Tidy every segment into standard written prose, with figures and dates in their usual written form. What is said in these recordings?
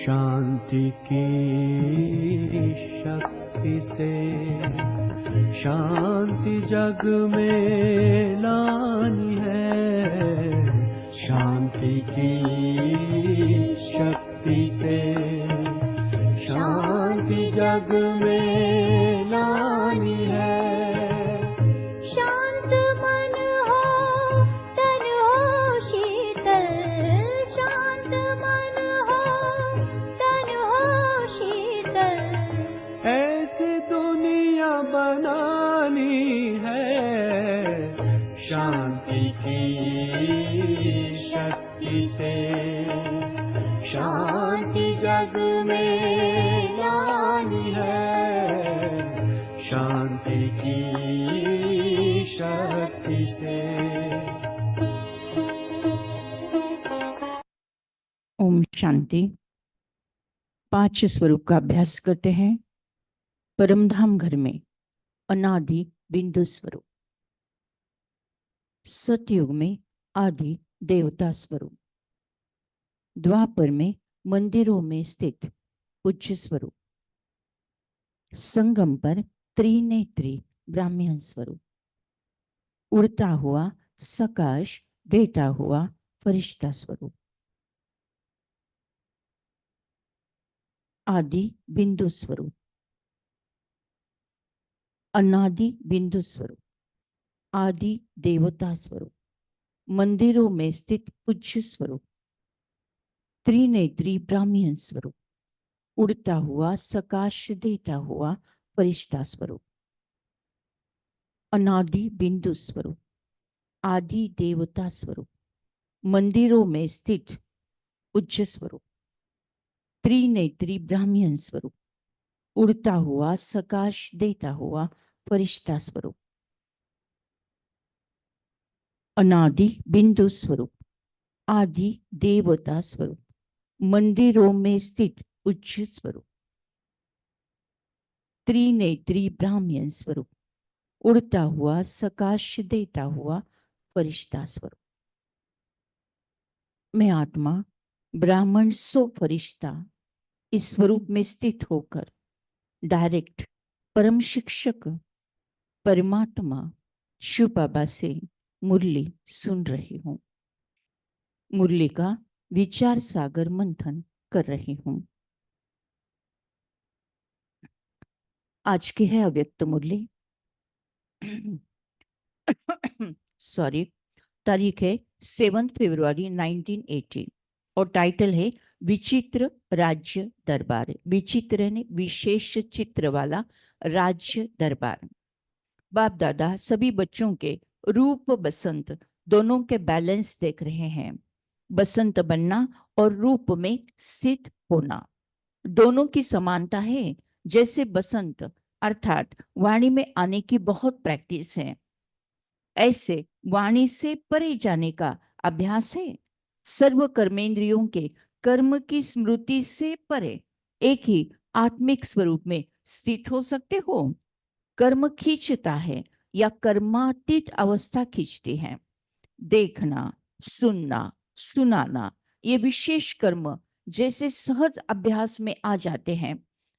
शांति की शक्ति से शांति जग में लानी है। शांति की शक्ति से शांति जग में लानी है। शांत मन हो तन हो शीतल, शांत मन हो तन हो शीतल। ऐसी दुनिया बनानी है। शांति की शक्ति से शांति जग में लानी है। शांति की शक्ति से। ओम शांति। 5 स्वरूप का अभ्यास करते हैं। परमधाम घर में अनादि बिंदु स्वरूप, सतयुग में आदि देवता स्वरूप, द्वापर में मंदिरों में स्थित पूज्य स्वरूप, संगम पर त्रिनेत्री ब्राह्मण स्वरूप, उड़ता हुआ सकाश देता हुआ फरिश्ता स्वरूप, आदि बिंदु स्वरूप, अनादि बिंदु स्वरूप, आदि देवता स्वरूप, मंदिरों में स्थित पूज्य स्वरूप, त्रिनेत्री ब्राह्मण स्वरूप, उड़ता हुआ सकाश देता हुआ फरिश्ता स्वरूप, अनादि बिंदु स्वरूप, आदि देवता स्वरूप, मंदिरों में स्थित उच्च स्वरूप, त्रिनेत्री ब्राह्मण स्वरूप, उड़ता हुआ सकाश देता हुआ फरिश्ता स्वरूप, अनादि बिंदु स्वरूप, आदि देवता स्वरूप, मंदिरों में स्थित उच्च स्वरूप, त्रिनेत्री ब्राह्मण स्वरूप, उड़ता हुआ सकाश देता हुआ फरिश्ता स्वरूप। मैं आत्मा ब्राह्मण सो फरिश्ता इस स्वरूप में स्थित होकर डायरेक्ट परम शिक्षक परमात्मा शिव बाबा से मुरली सुन रही हूँ। मुरली का विचार सागर मंथन कर रही हूँ। आज की है अव्यक्त मुरली। सॉरी, तारीख है 7 फरवरी 1918 और टाइटल है विचित्र राज्य दरबार। विचित्र यानी विशेष चित्र वाला राज्य दरबार। बाप दादा सभी बच्चों के रूप बसंत दोनों के बैलेंस देख रहे हैं। बसंत बनना और रूप में स्थित होना दोनों की समानता है। जैसे बसंत अर्थात वाणी में आने की बहुत प्रैक्टिस है, ऐसे वाणी से परे जाने का अभ्यास है। सर्व कर्मेंद्रियों के कर्म की स्मृति से परे एक ही आत्मिक स्वरूप में स्थित हो सकते हो। कर्म खींचता है या कर्मातीत अवस्था खींचती है। देखना, सुनना, सुनाना ये विशेष कर्म जैसे सहज अभ्यास में आ जाते हैं,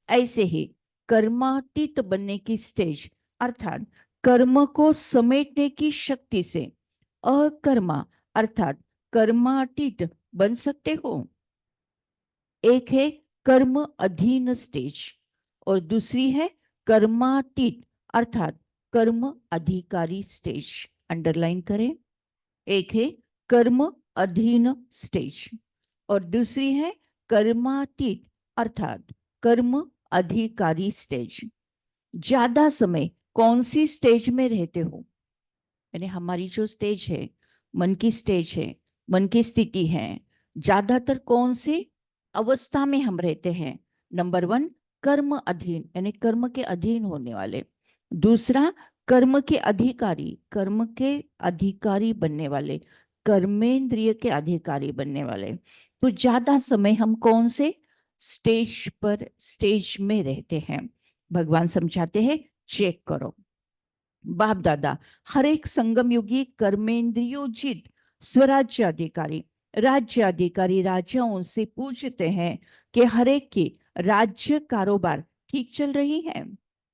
ऐसे ही कर्मातीत बनने की स्टेज अर्थात कर्म को समेटने की शक्ति से अकर्मा अर्थात कर्मातीत बन सकते हो। एक है कर्म अधीन स्टेज और दूसरी है कर्मातीत अर्थात कर्म अधिकारी स्टेज। अंडरलाइन करें। एक है कर्म अधीन स्टेज और दूसरी है कर्मातीत अर्थात कर्म अधिकारी स्टेज। ज्यादा समय कौन सी स्टेज में रहते हो? यानी हमारी जो स्टेज है, मन की स्टेज है, मन की स्थिति है, ज्यादातर कौन सी अवस्था में हम रहते हैं? नंबर 1 कर्म अधीन यानी कर्म के अधीन होने वाले। दूसरा कर्म के अधिकारी, कर्म के अधिकारी बनने वाले, कर्मेंद्रिय के अधिकारी बनने वाले। तो ज्यादा समय हम कौन से स्टेज में रहते हैं? भगवान समझाते हैं, चेक करो। बाप दादा हर एक संगम युगी कर्मेंद्रियोजित स्वराज्य अधिकारी राज्य अधिकारी राजाओं से पूछते हैं कि हर एक की राज्य कारोबार ठीक चल रही है।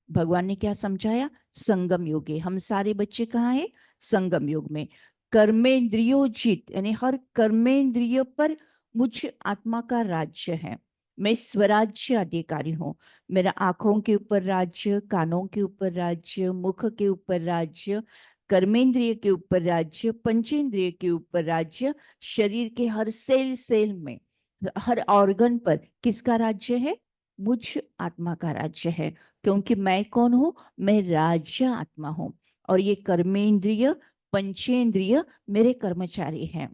भगवान ने क्या समझाया? संगम युग है। हम सारे बच्चे कहाँ हैं? संगम युग में। कर्मेंद्रियोजित यानी हर कर्मेंद्रिय पर मुझ आत्मा का राज्य है। मैं स्वराज्य अधिकारी हूँ। मेरा आंखों के ऊपर राज्य, कानों के ऊपर राज्य, मुख के ऊपर राज्य, कर्मेंद्रिय के ऊपर राज्य, पंचेंद्रिय के ऊपर राज्य, शरीर के हर सेल सेल में, हर ऑर्गन पर किसका राज्य है? मुझ आत्मा का राज्य है। क्योंकि मैं कौन हूं? मैं राज्य आत्मा हूं। और ये कर्मेंद्रिय, पंचेंद्रिय मेरे कर्मचारी हैं।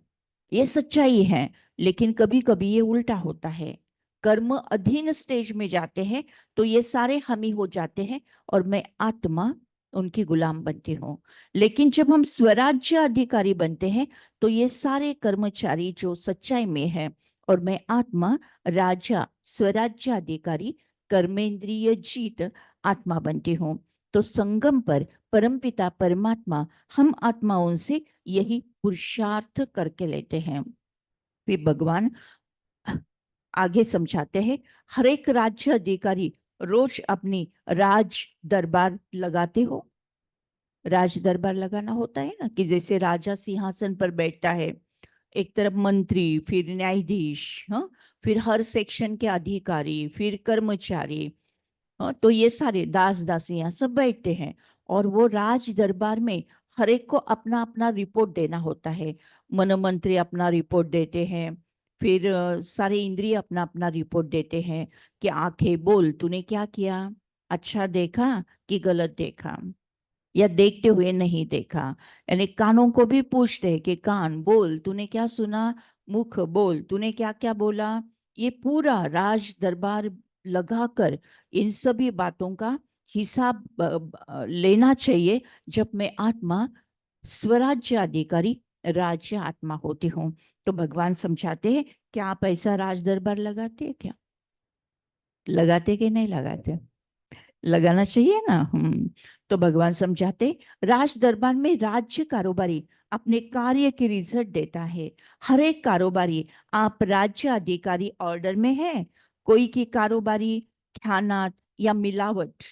ये सच्चाई है। लेकिन कभी कभी ये उल्टा होता है। कर्म अधीन स्टेज में जाते हैं तो ये सारे हम ही हो जाते हैं और मैं आत्मा उनकी गुलाम बनती हूँ। लेकिन जब हम स्वराज्य अधिकारी बनते हैं तो ये सारे कर्मचारी जो सच्चाई में है और मैं आत्मा राजा स्वराज्य अधिकारी कर्मेंद्रिय जीत आत्मा बनती हूँ। तो संगम पर परमपिता परमात्मा हम आत्माओं से यही पुरुषार्थ करके लेते हैं। फिर भगवान आगे समझाते हैं, हर एक राज्य अधिकारी रोज अपनी राज दरबार लगाते हो। राज दरबार लगाना होता है ना, कि जैसे राजा सिंहासन पर बैठता है, एक तरफ मंत्री, फिर न्यायाधीश, हाँ, फिर हर सेक्शन के अधिकारी, फिर कर्मचारी, हाँ, तो ये सारे दास दासियां सब बैठते हैं और वो राज दरबार में हर एक को अपना अपना रिपोर्ट देना होता है। मन मंत्री अपना रिपोर्ट देते हैं, फिर सारे इंद्रिय अपना अपना रिपोर्ट देते हैं कि आंखें बोल तूने क्या किया, अच्छा देखा कि गलत देखा, या देखते हुए नहीं देखा। यानी कानों को भी पूछते हैं कि कान बोल तूने क्या सुना, मुख बोल तूने क्या क्या बोला। ये पूरा राज दरबार लगाकर इन सभी बातों का हिसाब लेना चाहिए जब मैं आत्मा स्वराज्य अधिकारी राज्य आत्मा होती हूँ। तो भगवान समझाते हैं कि आप ऐसा राज दरबार लगाते हैं क्या? लगाते कि नहीं लगाते? लगाना चाहिए ना। तो भगवान समझाते, राज दरबार में राज्य कारोबारी अपने कार्य की रिजल्ट देता है। हर एक कारोबारी, आप राज्य अधिकारी ऑर्डर में है, कोई की कारोबारी ख्यानात या मिलावट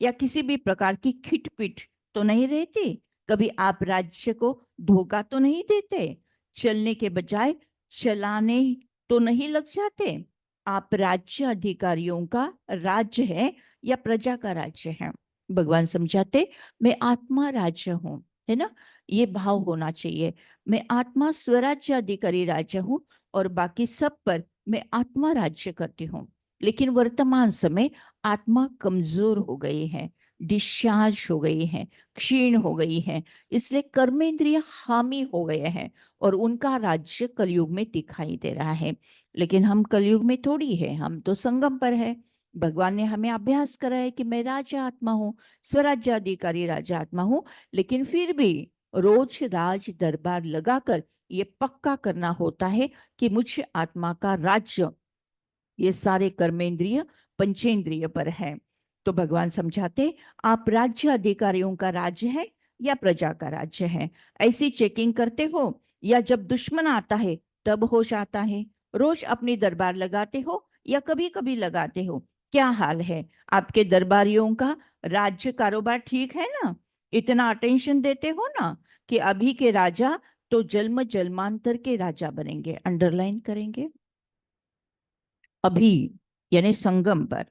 या किसी भी प्रकार की खिटपिट तो नहीं रहती। कभी आप राज्य को धोखा तो नहीं देते, चलने के बजाय चलाने तो नहीं लग जाते। आप राज्य अधिकारियों का राज्य है या प्रजा का राज्य है? भगवान समझाते, मैं आत्मा राज्य हूं, है ना। ये भाव होना चाहिए, मैं आत्मा स्वराज्य अधिकारी राज्य हूं और बाकी सब पर मैं आत्मा राज्य करती हूँ। लेकिन वर्तमान समय आत्मा कमजोर हो गई है, डिस्चार्ज हो गई है, क्षीण हो गई है, इसलिए कर्मेंद्रिय हामी हो गए हैं और उनका राज्य कलयुग में दिखाई दे रहा है। लेकिन हम कलयुग में थोड़ी है, हम तो संगम पर है। भगवान ने हमें अभ्यास करा है कि मैं राजा आत्मा हूँ, स्वराज्य अधिकारी राजा आत्मा हूँ। लेकिन फिर भी रोज राज दरबार लगाकर ये पक्का करना होता है कि मुझ आत्मा का राज्य ये सारे कर्मेंद्रिय पंचेंद्रिय पर है। तो भगवान समझाते, आप राज्य अधिकारियों का राज्य है या प्रजा का राज्य है? ऐसी चेकिंग करते हो या जब दुश्मन आता है तब हो जाता है? रोज अपनी दरबार लगाते हो या कभी कभी लगाते हो? क्या हाल है आपके दरबारियों का? राज्य कारोबार ठीक है ना? इतना अटेंशन देते हो ना कि अभी के राजा तो जन्म जन्मांतर के राजा बनेंगे। अंडरलाइन करेंगे, अभी यानी संगम पर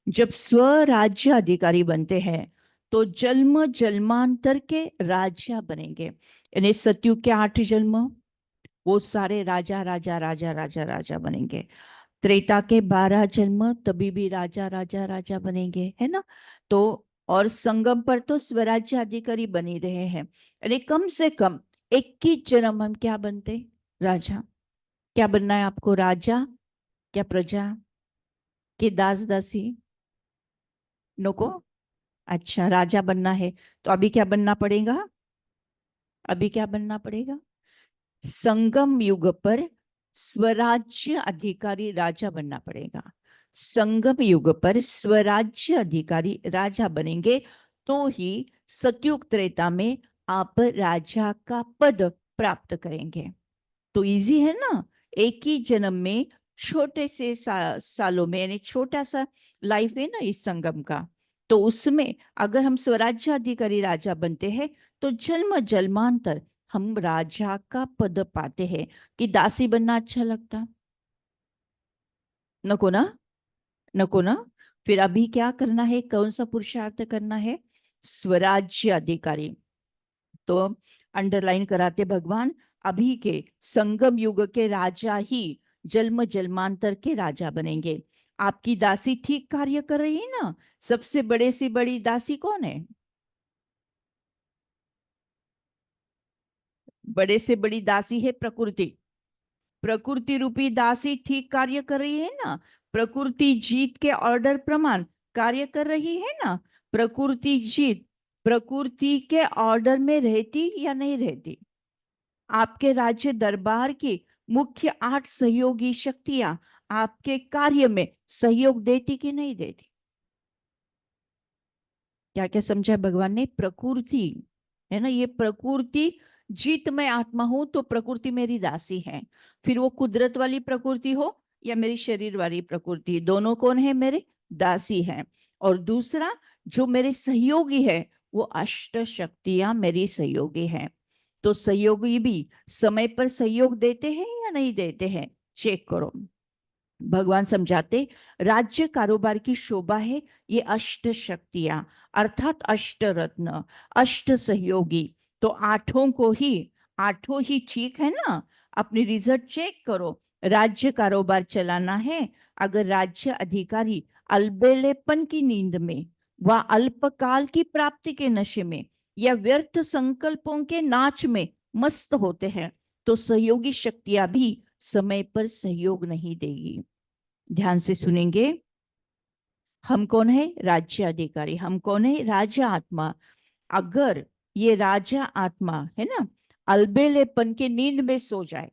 जब स्वराज्य अधिकारी बनते हैं तो जन्म जन्मांतर के राजा बनेंगे। यानी सतयुग के 8 जन्म वो सारे राजा राजा राजा राजा राजा बनेंगे। त्रेता के 12 जन्म तभी भी राजा राजा राजा बनेंगे, है ना। तो और संगम पर तो स्वराज्य अधिकारी बने रहे हैं। यानी कम से कम 21 जन्म हम क्या बनते? राजा। क्या बनना है आपको? राजा क्या प्रजा कि दास दासी? नको। अच्छा, राजा बनना है तो अभी क्या बनना पड़ेगा? अभी क्या बनना पड़ेगा? संगम युग पर स्वराज्य अधिकारी राजा बनना पड़ेगा। संगम युग पर स्वराज्य अधिकारी राजा बनेंगे तो ही सतयुग त्रेता में आप राजा का पद प्राप्त करेंगे। तो इजी है ना, एक ही जन्म में छोटे से सालों में, यानी छोटा सा लाइफ है ना इस संगम का, तो उसमें अगर हम स्वराज्याधिकारी राजा बनते हैं तो जन्म जन्मांतर हम राजा का पद पाते हैं। कि दासी बनना अच्छा लगता? नको ना, नको ना। फिर अभी क्या करना है, कौन सा पुरुषार्थ करना है? स्वराज्य अधिकारी। तो अंडरलाइन कराते भगवान, अभी के संगम युग के राजा ही जन्म जन्मांतर के राजा बनेंगे। आपकी दासी ठीक कार्य कर रही है ना? सबसे बड़े से बड़ी दासी कौन है? बड़े से बड़ी दासी है प्रकृति। प्रकृति रूपी दासी ठीक कार्य कर रही है ना? प्रकृति जीत के ऑर्डर प्रमाण कार्य कर रही है ना? प्रकृति जीत प्रकृति के ऑर्डर में रहती या नहीं रहती? आपके राज्य दरबार की मुख्य 8 सहयोगी शक्तियां आपके कार्य में सहयोग देती कि नहीं देती? क्या क्या समझा भगवान ने? प्रकृति है ना, ये प्रकृति जीत मैं आत्मा हूं तो प्रकृति मेरी दासी है। फिर वो कुदरत वाली प्रकृति हो या मेरी शरीर वाली प्रकृति, दोनों कौन है? मेरे दासी हैं। और दूसरा जो मेरे सहयोगी है वो अष्ट शक्तियां मेरी सहयोगी हैं। तो सहयोगी भी समय पर सहयोग देते हैं या नहीं देते हैं? चेक करो। भगवान समझाते, राज्य कारोबार की शोभा है ये अष्ट शक्तियां, अर्थात अष्ट रत्न, अष्ट सहयोगी। तो आठों ही ठीक है ना? अपनी रिजल्ट चेक करो। राज्य कारोबार चलाना है, अगर राज्य अधिकारी अलबेलेपन की नींद में व अल्पकाल की प्राप्ति के नशे में या व्यर्थ संकल्पों के नाच में मस्त होते हैं तो सहयोगी शक्तियां भी समय पर सहयोग नहीं देगी। ध्यान से सुनेंगे। हम कौन है? राज्य अधिकारी। हम कौन है? राजा आत्मा। अगर ये राजा आत्मा है ना अलबेलेपन के नींद में सो जाए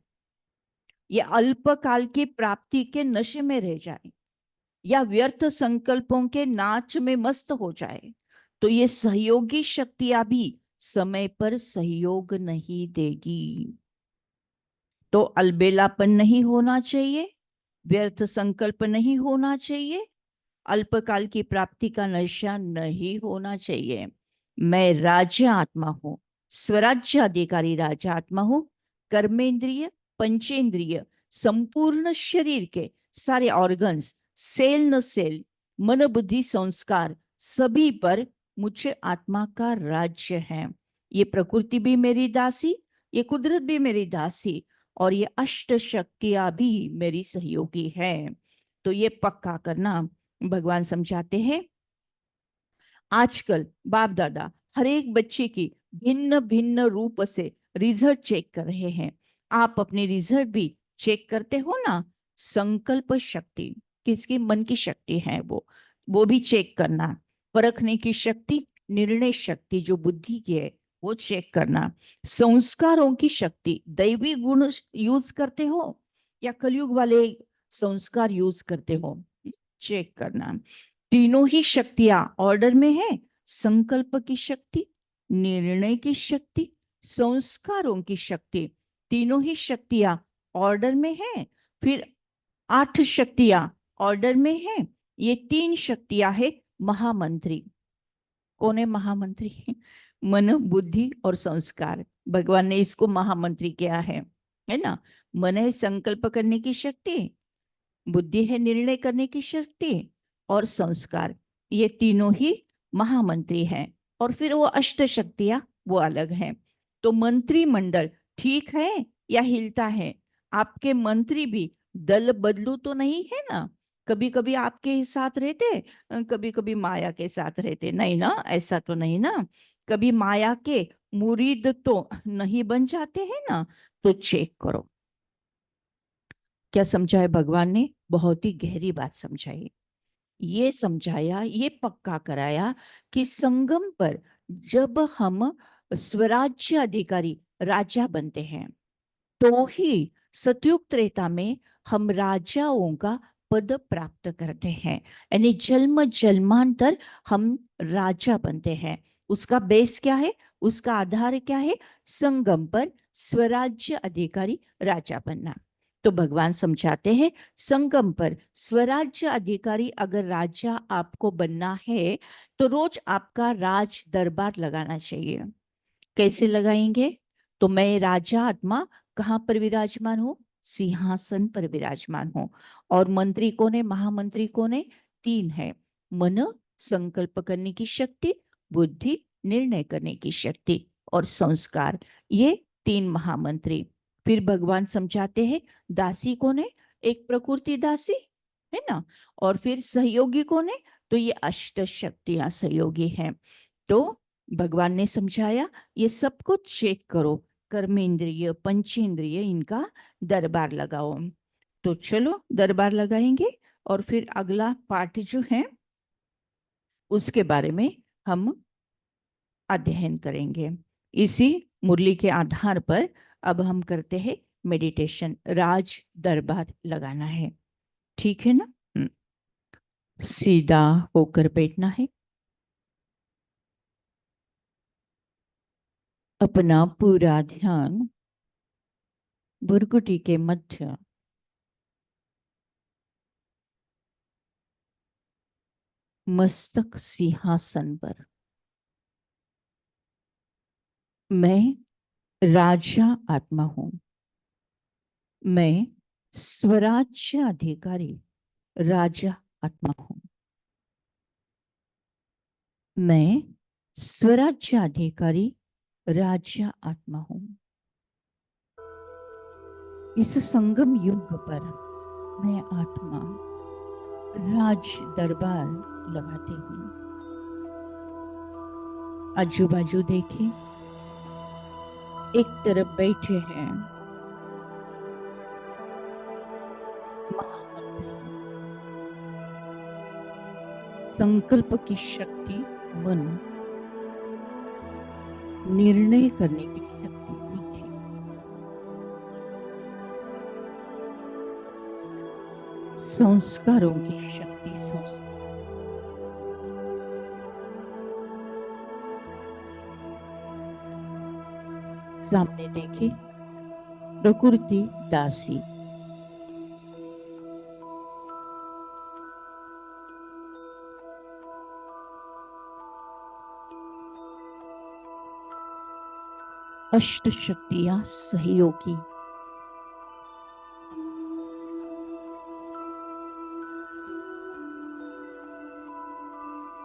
या अल्पकाल की प्राप्ति के नशे में रह जाए या व्यर्थ संकल्पों के नाच में मस्त हो जाए तो ये सहयोगी शक्तियां भी समय पर सहयोग नहीं देगी। तो अलबेलापन नहीं होना चाहिए, व्यर्थ संकल्प नहीं होना चाहिए, अल्पकाल की प्राप्ति का नशा नहीं होना चाहिए। मैं राज्य आत्मा हूं, स्वराज्य अधिकारी राजा आत्मा हूं। कर्मेंद्रिय, पंचेंद्रिय, संपूर्ण शरीर के सारे ऑर्गन्स, सेल न सेल, मन बुद्धि संस्कार सभी पर मुझे आत्मा का राज्य है। ये प्रकृति भी मेरी दासी, ये कुदरत भी मेरी दासी, और ये अष्ट शक्तियां भी मेरी सहयोगी है। तो ये पक्का करना भगवान समझाते हैं। आजकल बाप दादा हर एक बच्चे की भिन्न भिन्न रूप से रिजल्ट चेक कर रहे हैं। आप अपने रिजल्ट भी चेक करते हो ना? संकल्प शक्ति किसकी? मन की शक्ति है, वो भी चेक करना। परखने की शक्ति, निर्णय शक्ति जो बुद्धि की है वो चेक करना। संस्कारों की शक्ति, दैवी गुण यूज करते हो या कलयुग वाले संस्कार यूज करते हो, चेक करना। तीनों ही शक्तियां ऑर्डर में है। संकल्प की शक्ति, निर्णय की शक्ति, संस्कारों की शक्ति, तीनों ही शक्तियां ऑर्डर में है। फिर 8 शक्तियां ऑर्डर में है। ये 3 शक्तियां है महामंत्री। कौन है महामंत्री? मन, बुद्धि और संस्कार। भगवान ने इसको महामंत्री किया है ना? मन है संकल्प करने की शक्ति, बुद्धि है निर्णय करने की शक्ति, और संस्कार, ये तीनों ही महामंत्री हैं। और फिर वो अष्ट शक्तियां वो अलग हैं। तो मंत्रिमंडल ठीक है या हिलता है? आपके मंत्री भी दल बदलू तो नहीं है ना? कभी कभी आपके साथ रहते, कभी कभी माया के साथ रहते, नहीं ना? ऐसा तो नहीं ना? कभी माया के मुरीद तो नहीं बन जाते हैं ना? तो चेक करो। क्या समझाया भगवान ने? बहुत ही गहरी बात समझाई। ये समझाया, ये पक्का कराया कि संगम पर जब हम स्वराज्य अधिकारी राजा बनते हैं तो ही सतयुग त्रेता में हम राजाओं का पद प्राप्त करते हैं। यानी जन्म जन्मांतर हम राजा बनते हैं। उसका बेस क्या है? उसका आधार क्या है? संगम पर स्वराज्य अधिकारी राजा बनना। तो भगवान समझाते हैं संगम पर स्वराज्य अधिकारी अगर राजा आपको बनना है तो रोज आपका राज दरबार लगाना चाहिए। कैसे लगाएंगे? तो मैं राजा आत्मा कहाँ पर विराजमान हूँ? सिंहासन पर विराजमान हूँ। और मंत्री कौन है? महामंत्री कौन है? 3 है। मन संकल्प करने की शक्ति, बुद्धि निर्णय करने की शक्ति और संस्कार, ये 3 महामंत्री। फिर भगवान समझाते हैं दासी कौन है? एक प्रकृति दासी है ना। और फिर सहयोगी कौन है? तो ये अष्ट शक्तियां सहयोगी हैं। तो भगवान ने समझाया ये सब कुछ चेक करो, कर्मेंद्रिय पंचेंद्रिय इनका दरबार लगाओ। तो चलो दरबार लगाएंगे और फिर अगला पाठ जो है उसके बारे में हम अध्ययन करेंगे। इसी मुरली के आधार पर अब हम करते हैं मेडिटेशन। राज दरबार लगाना है, ठीक है ना। सीधा होकर बैठना है। अपना पूरा ध्यान भुरकुटी के मध्य मस्तक सिंहासन पर। मैं राजा आत्मा हूं। मैं स्वराज्य अधिकारी राजा आत्मा हूं। मैं स्वराज्य अधिकारी राजा आत्मा हूं। इस संगम युग पर मैं आत्मा राज दरबार लगाती हूँ। आजू बाजू देखें, एक तरफ बैठे हैं महामंत्री। संकल्प की शक्ति मन, निर्णय करने की शक्ति बुद्धि, संस्कारों की शक्ति संस्कार। सामने देखे प्रकृति दासी। अष्ट शक्तियां सहयोगी।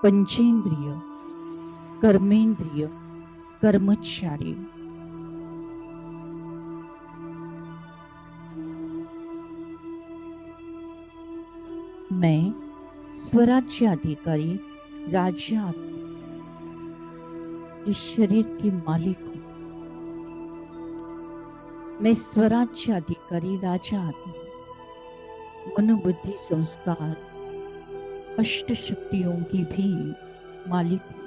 पंचेंद्रिय कर्मेंद्रिय कर्मचारी। मैं स्वराज्य अधिकारी राजा आत्मा इस शरीर की मालिक हूं। मैं स्वराज्य अधिकारी राजा आत्मा मन बुद्धि संस्कार अष्ट शक्तियों की भी मालिक हूं।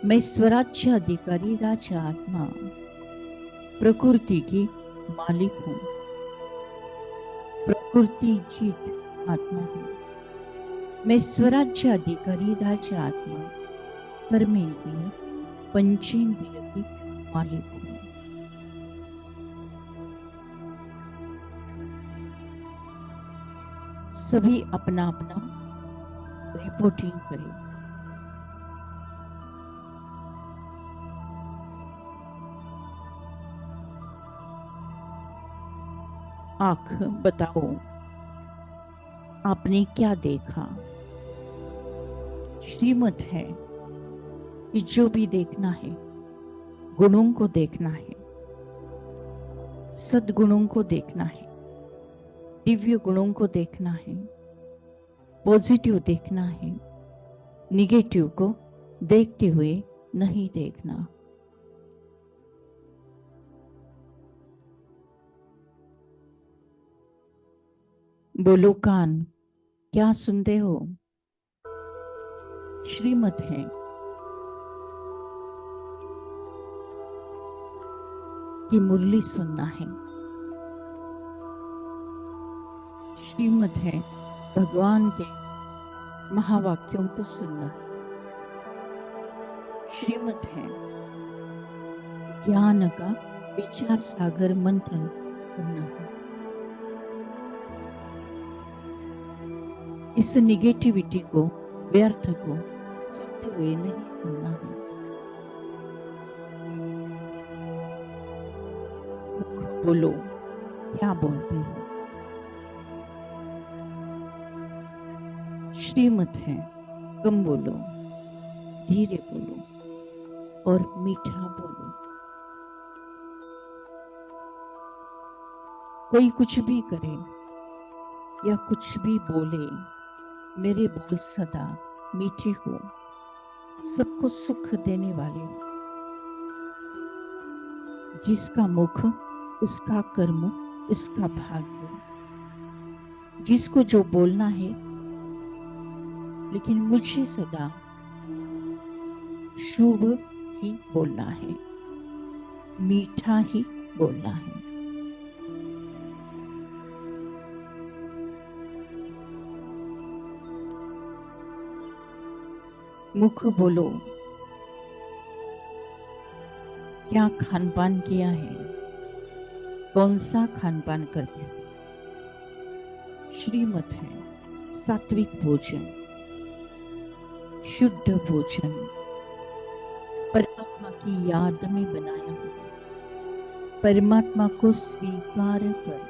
मैं स्वराज्य अधिकारी राजा आत्मा प्रकृति की मालिक हूं। प्रकृति जीत आत्मा हूं। मैं स्वराज्य अधिकारी राजा आत्मा कर्मेंद्रिय पंचेंद्रिय की मालिक हूं। सभी अपना अपना रिपोर्टिंग करें। आंख बताओ, आपने क्या देखा? श्रीमत है कि जो भी देखना है गुणों को देखना है, सद्गुणों को देखना है, दिव्य गुणों को देखना है, पॉजिटिव देखना है, निगेटिव को देखते हुए नहीं देखना। बोलो कान, क्या सुनते हो? श्रीमत है कि मुरली सुनना है। श्रीमत है भगवान के महावाक्यों को सुनना है। श्रीमत है ज्ञान का विचार सागर मंथन करना है। इस निगेटिविटी को, व्यर्थ को सुनते हुए नहीं सुनना है। बोलो, क्या बोलते हो? श्रीमत है कम बोलो, धीरे बोलो और मीठा बोलो। कोई कुछ भी करे या कुछ भी बोले, मेरे बोल सदा मीठे हो, सबको सुख देने वाले हो। जिसका मुख उसका कर्म उसका भाग्य। जिसको जो बोलना है, लेकिन मुझे सदा शुभ ही बोलना है, मीठा ही बोलना है। मुख बोलो, क्या खान पान किया है, कौन सा खान पान करते हो? श्रीमत है सात्विक भोजन, शुद्ध भोजन, परमात्मा की याद में बनाया हुआ, परमात्मा को स्वीकार कर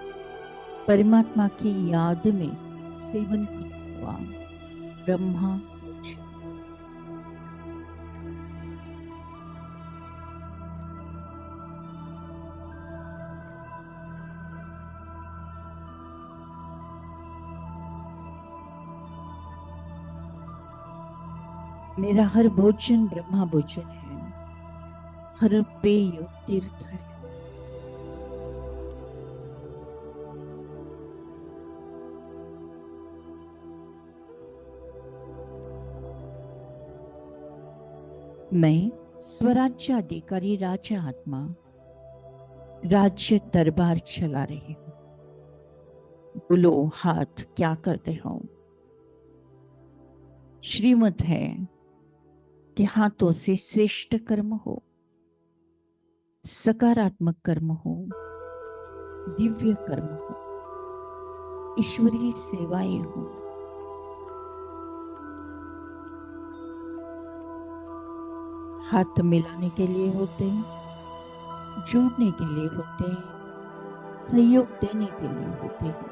परमात्मा की याद में सेवन किया हुआ ब्रह्मा भोजन। मेरा हर भोजन ब्रह्मा भोजन है, हर पेय तीर्थ है। मैं स्वराज्य अधिकारी राजा आत्मा राज्य दरबार चला रही हूं। बोलो, हाथ क्या करते हो? श्रीमत है कि हाथों से श्रेष्ठ कर्म हो, सकारात्मक कर्म हो, दिव्य कर्म हो, ईश्वरीय सेवाएं हो। हाथ मिलाने के लिए होते हैं, जोड़ने के लिए होते हैं, सहयोग देने के लिए होते हैं।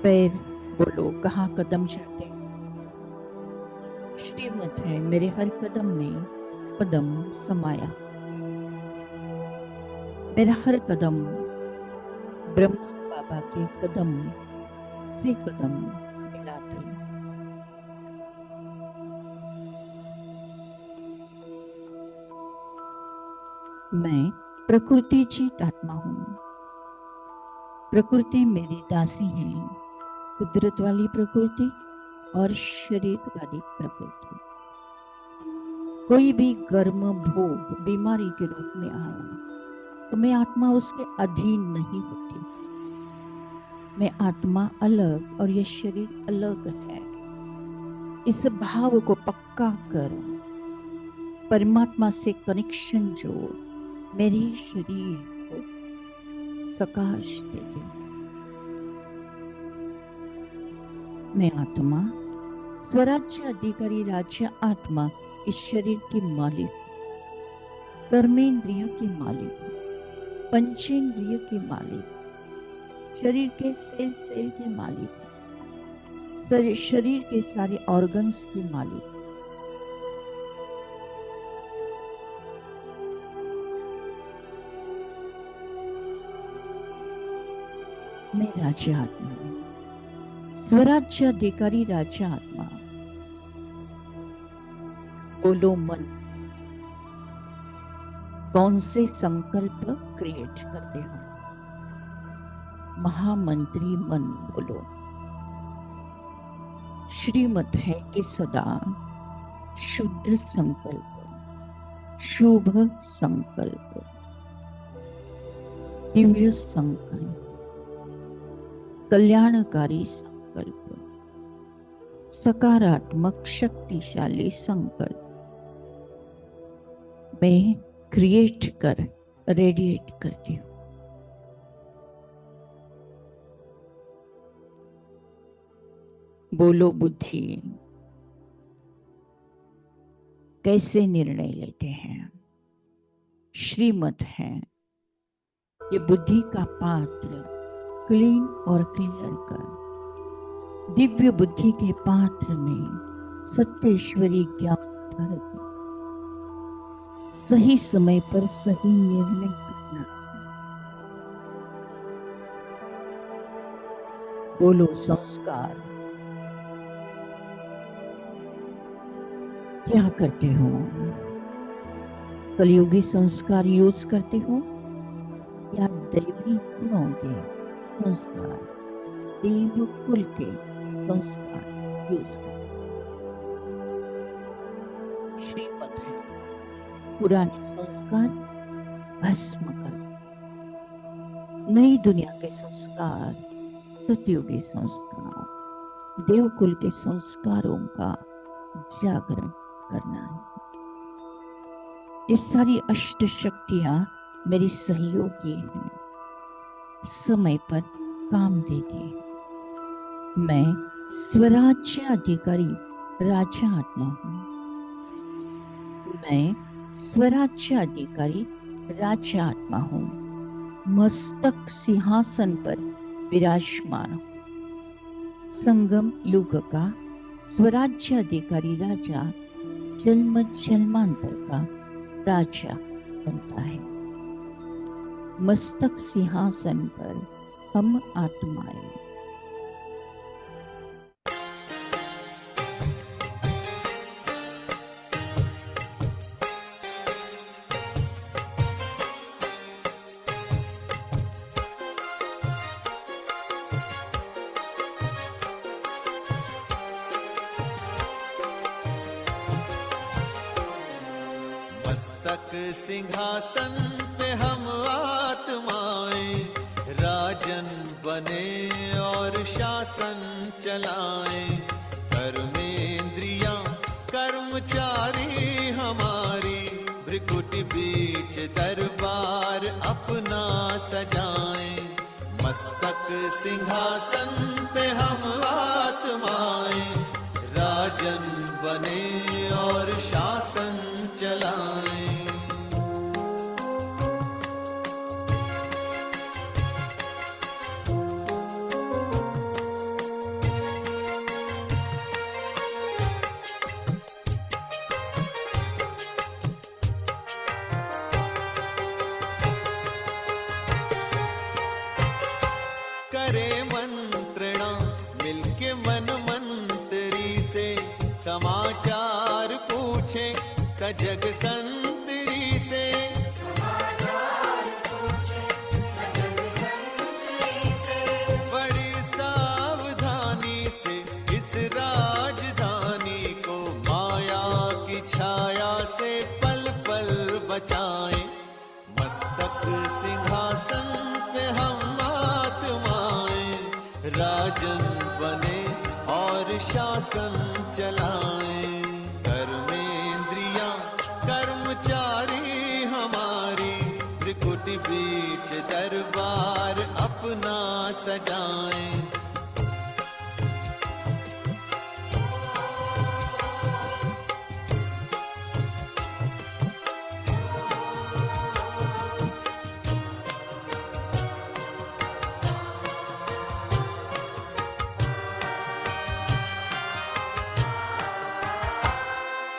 पैर बोलो, कहाँ कदम चलते हैं? श्रीमत है मेरे हर कदम में कदम समाया, मेरा हर कदम ब्रह्मा बाबा के कदम से कदम मिलाते। मैं प्रकृति जीत आत्मा हूं। प्रकृति मेरी दासी है, कुदरत वाली प्रकृति और शरीर वाली प्रकृति। कोई भी गर्म भोग बीमारी के रूप में आया तो मैं आत्मा उसके अधीन नहीं होती। मैं आत्मा अलग और यह शरीर अलग है। इस भाव को पक्का कर परमात्मा से कनेक्शन जोड़ मेरे शरीर को सकाश दे दे। मैं आत्मा स्वराज्य अधिकारी राज्य आत्मा इस शरीर के मालिक, कर्मेंद्रियों के मालिक, पंचेंद्रिय के मालिक, शरीर के सेल सेल के मालिक, शरीर के सारे ऑर्गन्स के मालिक। मैं राजा आत्मा, स्वराज्य अधिकारी राजा आत्मा। बोलो मन, कौन से संकल्प क्रिएट करते हो? महामंत्री मन बोलो। श्रीमत है कि सदा शुद्ध संकल्प, शुभ संकल्प, दिव्य संकल्प, कल्याणकारी संकल्प, सकारात्मक शक्तिशाली संकल्प मैं क्रिएट कर रेडिएट करती हूँ। बोलो बुद्धि कैसे निर्णय लेते हैं? श्रीमत है, ये बुद्धि का पात्र क्लीन और क्लियर कर दिव्य बुद्धि के पात्र में सत्येश्वरी ज्ञान भर दो। सही समय पर सही निर्णय करना। बोलो संस्कार क्या करते हो? कलयुगी संस्कार यूज करते हो या दैवी गुणों के संस्कार, देव कुल के संस्कार यूज करते हो? श्रीमत है, पुराने संस्कार भस्म करो, नई दुनिया के संस्कार, सतयुगी संस्कार, देवकुल के संस्कारों का जागरण करना है। ये सारी अष्ट शक्तियां मेरी सहयोगी हैं, समय पर काम देती है। मैं स्वराज्य अधिकारी राजा आत्मा हूँ। मैं स्वराज्य अधिकारी राजा आत्मा हूँ। मस्तक सिंहासन पर विराजमान हूँ। संगम युग का स्वराज्य अधिकारी राजा जन्म जन्मांतर का राजा बनता है। मस्तक सिंहासन पर हम आत्माएं। मस्तक सिंहासन पे हम आत्माएं राजन बने और शासन चलाएं। कर्मेंद्रियां कर्मचारी हमारी, भ्रिकुटी बीच दरबार अपना सजाएं। मस्तक सिंहासन पे हम आत्माएं राजन बने और शासन चलाएं। करे मंत्रणा मिलके मन मंत्री से, समाचार पूछे सजग संतरी से। बड़ी सावधानी से इस राजधानी को माया की छाया से पल पल बचाएं। मस्तक सिंहासन पे हम आत्माएं राजन बने और शासन चलाएं। कर्मेंद्रियां कर्मचारी हमारी, त्रिकुटी बीच दरबार अपना सजाएं।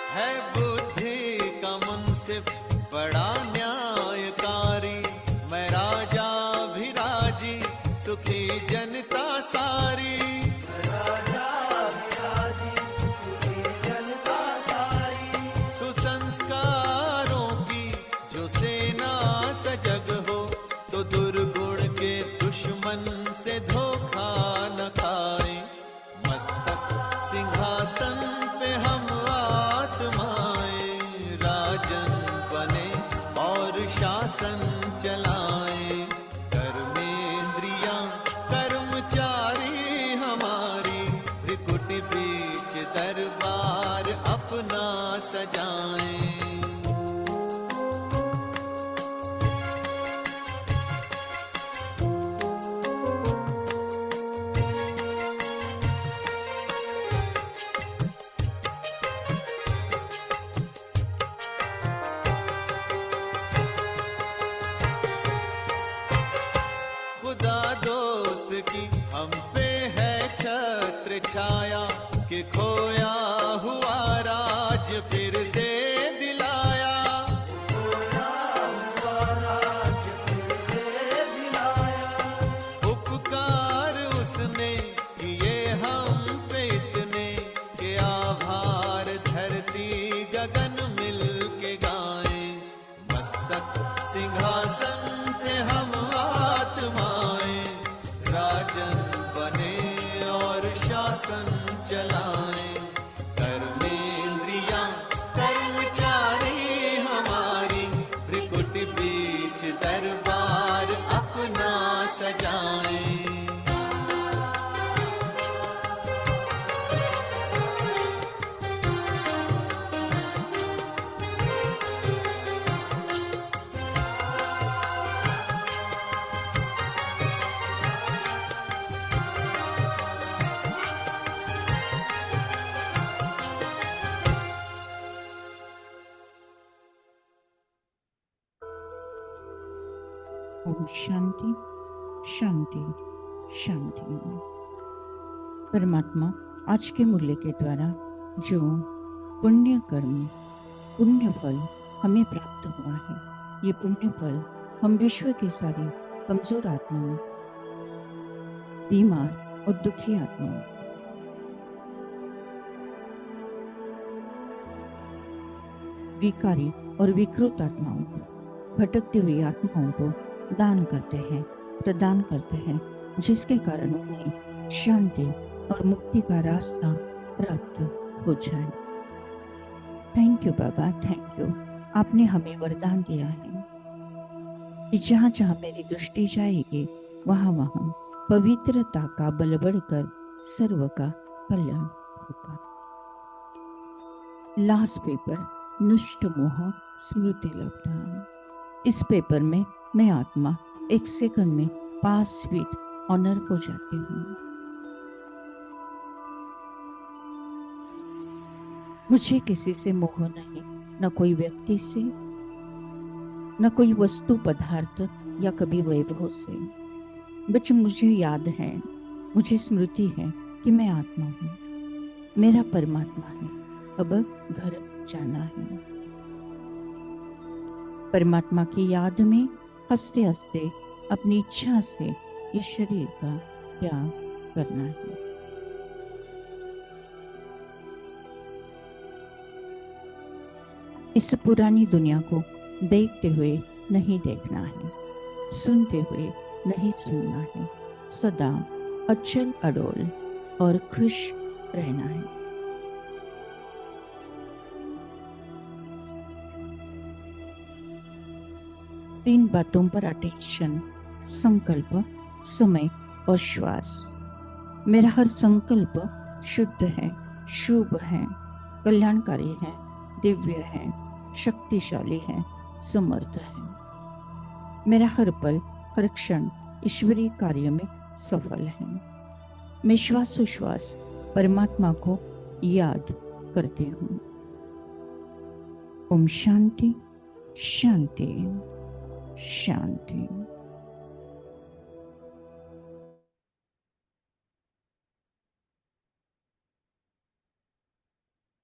है बुद्धि का मुंसिफ बड़ा न्यायकारी, मैं राजा भी राजी सुखी जनता सारी। सुसंस्कारों की जो सेना सजग हो, तो दुर्गुण के दुश्मन से धोखा न खाए। मस्तक सिंहासन पे हम आत्माएं राजन बने और शासन चलाएं। कर्मेंद्रियां कर्मचारी सजाएं। खुदा दोस्त की हम पे है छत्र छाया कि खोया हुआ राज फिर से दिलाया। उपकार उसने किए हम पे इतने कि आभार धरती गगन मिल के गाएं। मस्तक सिंहासन पे हम आत्माएं राजन बने और शासन चलाएं। कर्मेंद्रियां कर्मचारी हमारी त्रिकुट बीच दरबार अपना सजाएं। ओम शांति शांति शांति। परमात्मा आज के मूल्य के द्वारा जो पुण्य कर्म पुण्य फल हमें प्राप्त हुआ है, ये पुण्य फल हम विश्व की सारी कमजोर आत्माओं, बीमार और दुखी आत्माओं, विकारी और विकृत आत्माओं को, भटकती हुई आत्माओं को दान करते हैं, प्रदान करते हैं, जिसके कारण उन्हें शांति और मुक्ति का रास्ता प्राप्त हो जाए। Thank you Baba, thank you. आपने हमें वरदान दिया है कि जहाँ जहाँ मेरी दृष्टि जाएगी वहाँ वहाँ पवित्रता का बल बढ़कर सर्व का कल्याण होगा। लास्ट पेपर, नष्ट मोह स्मृति लब्धा। इस पेपर में मैं आत्मा एक सेकंड में पास विद ऑनर हो जाती हूँ। मुझे किसी से मोह नहीं, न कोई व्यक्ति से, न कोई वस्तु पदार्थ या कभी वैभव से। बच मुझे याद है, मुझे स्मृति है कि मैं आत्मा हूँ, मेरा परमात्मा है, अब घर जाना है। परमात्मा की याद में हंसते हंसते अपनी इच्छा से ये शरीर का त्याग करना है। इस पुरानी दुनिया को देखते हुए नहीं देखना है, सुनते हुए नहीं सुनना है, सदा अचल अडोल और खुश रहना है। तीन बातों पर अटेंशन, संकल्प, समय और श्वास। मेरा हर संकल्प शुद्ध है, शुभ है, कल्याणकारी है, दिव्य है, शक्तिशाली है, समर्थ है। मेरा हर पल, हर क्षण ईश्वरीय कार्य में सफल है। मैं श्वासोश्वास परमात्मा को याद करती हूँ। ओम शांति शांति शांति।